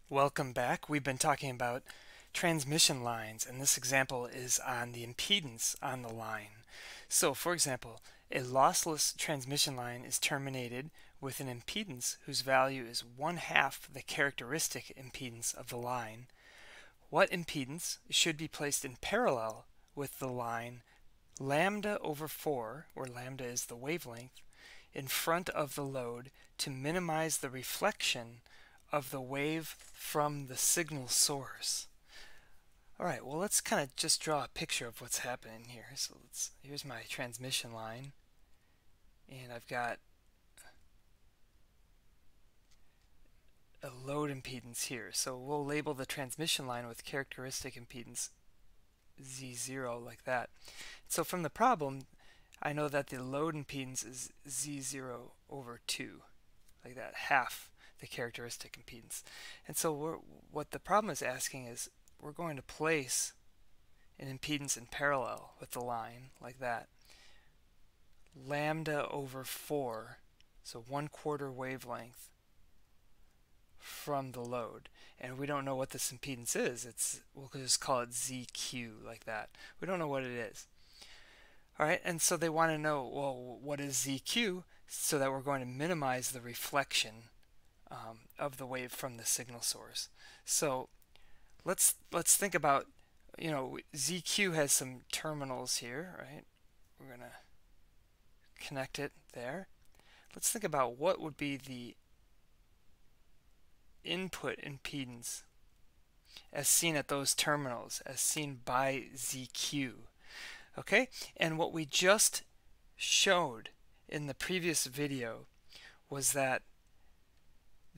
Welcome back. We've been talking about transmission lines, and this example is on the impedance on the line. So, for example, a lossless transmission line is terminated with an impedance whose value is 1/2 the characteristic impedance of the line. What impedance should be placed in parallel with the line lambda over 4, where lambda is the wavelength, in front of the load to minimize the reflection of the wave from the signal source? Alright, well, let's kind of just draw a picture of what's happening here. So here's my transmission line, and I've got a load impedance here. So we'll label the transmission line with characteristic impedance Z0 like that. So from the problem, I know that the load impedance is Z0 over 2, like that, half the characteristic impedance. And so what the problem is asking is, we're going to place an impedance in parallel with the line, like that. Lambda over 4, so 1/4 wavelength from the load. And we don't know what this impedance is. We'll just call it ZQ, like that. We don't know what it is. Alright, and so they want to know, well, what is ZQ, so that we're going to minimize the reflection of the wave from the signal source. So let's think about, ZQ has some terminals here, right? We're going to connect it there. Let's think about what would be the input impedance as seen at those terminals, as seen by ZQ. Okay, and what we just showed in the previous video was that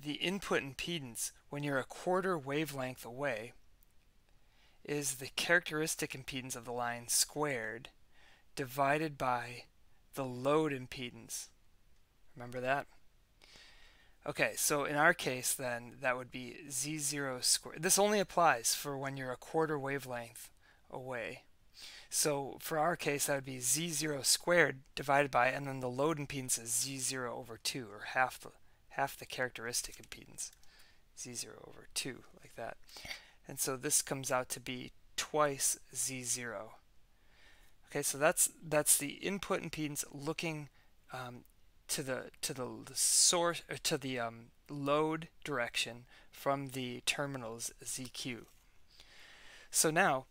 the input impedance when you're a 1/4 wavelength away is the characteristic impedance of the line squared divided by the load impedance. Remember that? Okay, so in our case then, that would be Z0 squared. This only applies for when you're a 1/4 wavelength away. So for our case, that would be Z0 squared divided by, and then the load impedance is Z0 over 2, or half the characteristic impedance, Z0 over 2, like that. And so this comes out to be twice Z0. Okay, so that's the input impedance looking to the source, or to the load direction from the terminals ZQ. So now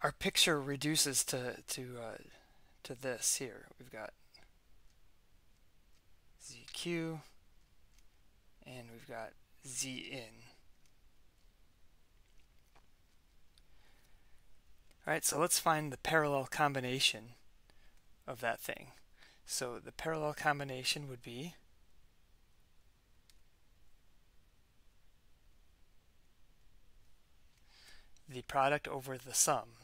our picture reduces to this here. We've got ZQ and we've got Zin. Alright, so let's find the parallel combination of that thing. So the parallel combination would be the product over the sum,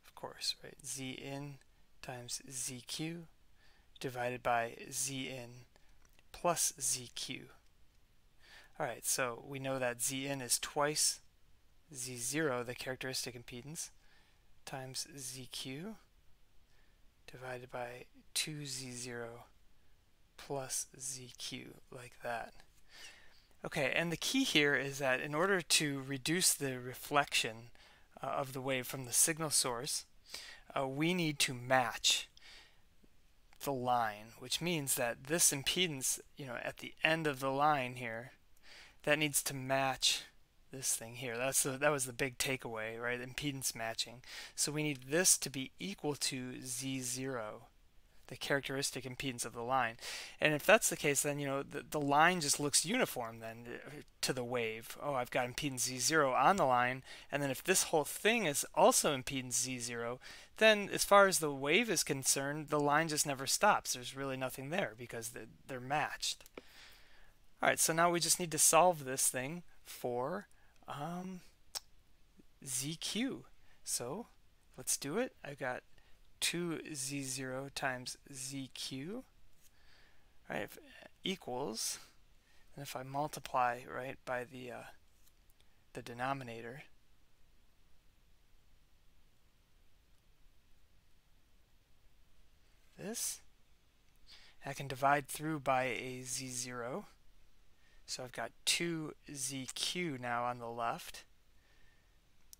of course, right? Zin times ZQ divided by Zin plus ZQ. Alright, so we know that Zin is twice Z0, the characteristic impedance, times ZQ divided by 2Z0 plus ZQ, like that. Okay, and the key here is that in order to reduce the reflection of the wave from the signal source, we need to match the line, which means that this impedance, at the end of the line here, that needs to match this thing here. That was the big takeaway, right? Impedance matching. So we need this to be equal to Z0, the characteristic impedance of the line. And if that's the case, then the line just looks uniform then to the wave. Oh, I've got impedance Z0 on the line, and then if this whole thing is also impedance Z0, then as far as the wave is concerned, the line just never stops. There's really nothing there because they're matched. Alright, so now we just need to solve this thing for ZQ. So let's do it. I've got 2Z0 times ZQ, right, equals, and if I multiply, right, by the denominator, this, I can divide through by a Z0, So I've got 2ZQ now on the left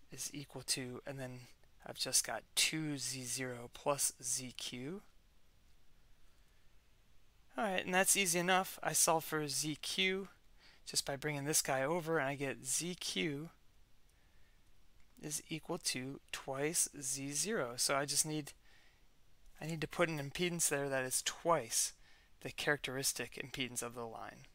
is equal to, and then I've just got 2Z0 plus ZQ. Alright, and that's easy enough. I solve for ZQ just by bringing this guy over, and I get ZQ is equal to twice Z0. So I need to put an impedance there that is twice the characteristic impedance of the line.